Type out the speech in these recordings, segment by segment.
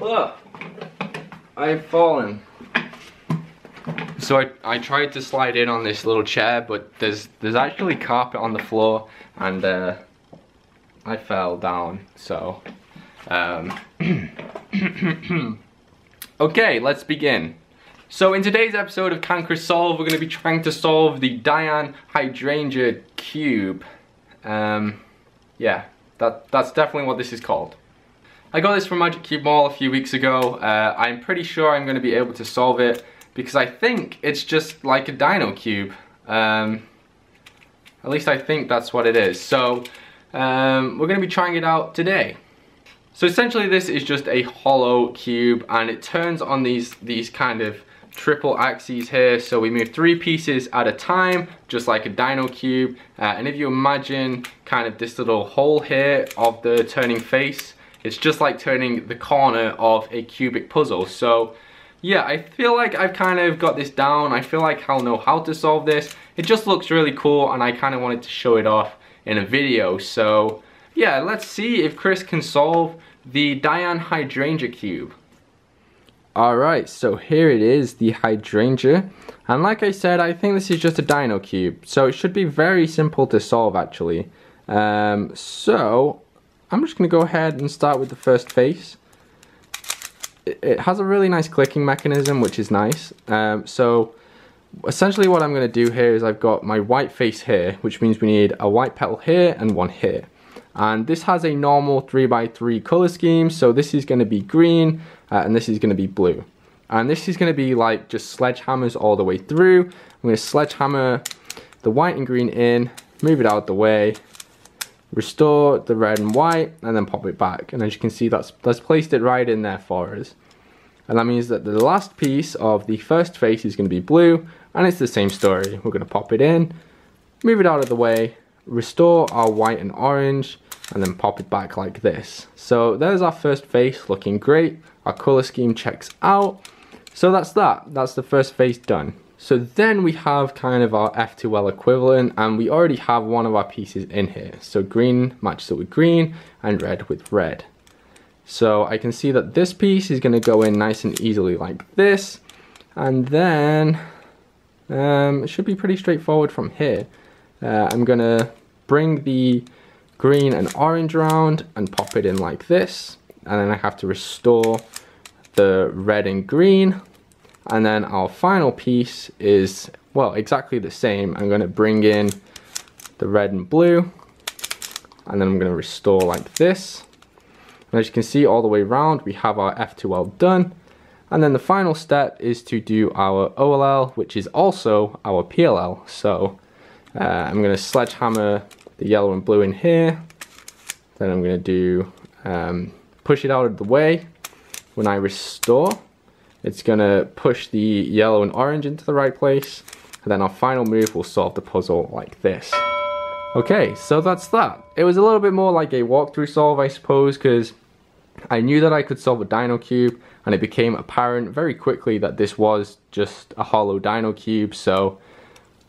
Ugh. I've fallen. So I tried to slide in on this little chair, but there's actually carpet on the floor, and I fell down. So okay, let's begin. So in today's episode of CanChrisSolve, we're going to be trying to solve the DaYan Hydrangea cube. Yeah, that's definitely what this is called. I got this from Magic Cube Mall a few weeks ago. I'm pretty sure I'm going to be able to solve it because I think it's just like a Dino cube. At least I think that's what it is. So we're going to be trying it out today. So essentially this is just a hollow cube, and it turns on these kind of triple axes here. So we move 3 pieces at a time, just like a Dino cube. And if you imagine kind of this little hole here of the turning face, it's just like turning the corner of a cubic puzzle. So yeah, I feel like I've kind of got this down. I feel like I'll know how to solve this. It just looks really cool, and I kind of wanted to show it off in a video. So yeah, let's see if Chris can solve the DaYan Hydrangea cube. Alright, so here it is, the Hydrangea. And like I said, I think this is just a Dino cube. So it should be very simple to solve actually. So I'm just going to go ahead and start with the first face. It has a really nice clicking mechanism, which is nice. So essentially what I'm going to do here is I've got my white face here, which means we need a white petal here and one here. And this has a normal 3x3 color scheme, so this is going to be green and this is going to be blue. And this is going to be like just sledgehammers all the way through. I'm going to sledgehammer the white and green in, move it out of the way, restore the red and white, and then pop it back. And as you can see, that's placed it right in there for us. And that means that the last piece of the first face is going to be blue, and it's the same story. We're going to pop it in, move it out of the way, restore our white and orange, and then pop it back like this. So there's our first face, looking great. Our color scheme checks out. So that's the first face done. So then we have kind of our F2L equivalent, and we already have one of our pieces in here. So green matches up with green and red with red. So I can see that this piece is going to go in nice and easily like this. And then it should be pretty straightforward from here. I'm going to bring the green and orange around and pop it in like this. And then I have to restore the red and green. And then our final piece is, well, exactly the same. I'm going to bring in the red and blue, and then I'm going to restore like this. And as you can see, all the way around, we have our F2L done. And then the final step is to do our OLL, which is also our PLL. So I'm going to sledgehammer the yellow and blue in here. Then I'm going to do push it out of the way. When I restore, it's going to push the yellow and orange into the right place, and then our final move will solve the puzzle like this. Okay, so that's that. It was a little bit more like a walkthrough solve, I suppose, because I knew that I could solve a Dino cube, and it became apparent very quickly that this was just a hollow Dino cube. So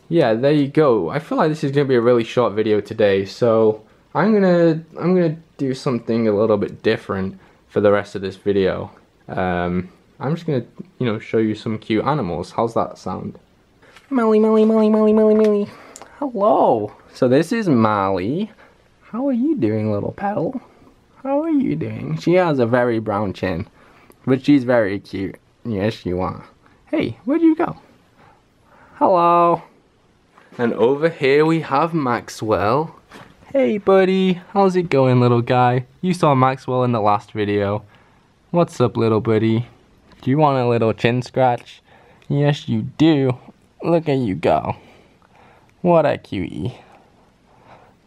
yeah, there you go. I feel like this is going to be a really short video today, so I'm gonna do something a little bit different for the rest of this video. I'm just gonna, show you some cute animals. How's that sound? Molly, Molly, Molly, Molly, Molly, Molly. Hello. So this is Molly. How are you doing, little petal? How are you doing? She has a very brown chin, but she's very cute. Yes, you are. Hey, where'd you go? Hello. And over here we have Maxwell. Hey, buddy. How's it going, little guy? You saw Maxwell in the last video. What's up, little buddy? Do you want a little chin scratch? Yes, you do. Look at you go. What a cutie.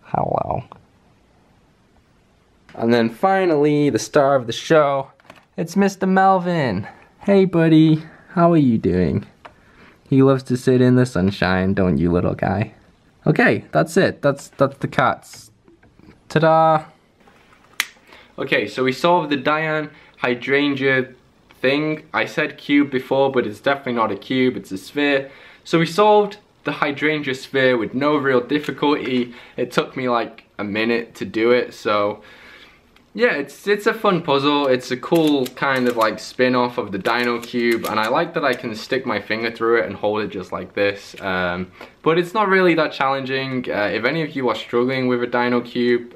Hello. And then finally, the star of the show, it's Mr. Melvin. Hey, buddy. How are you doing? He loves to sit in the sunshine, don't you, little guy? Okay, that's it. That's the cats. Ta-da! Okay, so we solved the DaYan Hydrangea thing. I said cube before, but it's definitely not a cube, it's a sphere. So we solved the hydrangea sphere with no real difficulty. It took me like a minute to do it, so yeah, it's a fun puzzle. It's a cool kind of like spin-off of the Dino cube, and I like that I can stick my finger through it and hold it just like this. But it's not really that challenging. If any of you are struggling with a Dino cube,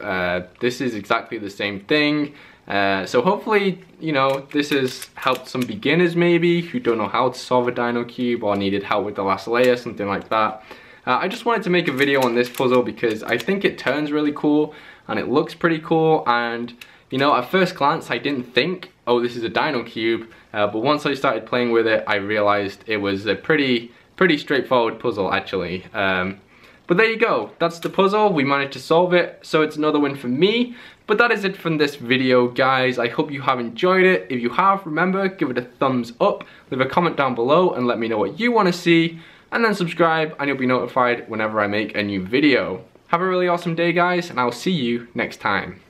this is exactly the same thing. So hopefully, you know, this has helped some beginners maybe who don't know how to solve a Dino cube or needed help with the last layer, something like that. I just wanted to make a video on this puzzle because I think it turns really cool and it looks pretty cool, and you know, at first glance I didn't think, oh, this is a Dino cube, but once I started playing with it I realized it was a pretty straightforward puzzle actually. But there you go, that's the puzzle. We managed to solve it, so it's another win for me. But that is it from this video, guys. I hope you have enjoyed it. If you have, remember, give it a thumbs up, leave a comment down below and let me know what you want to see, and then subscribe and you'll be notified whenever I make a new video. Have a really awesome day, guys, and I'll see you next time.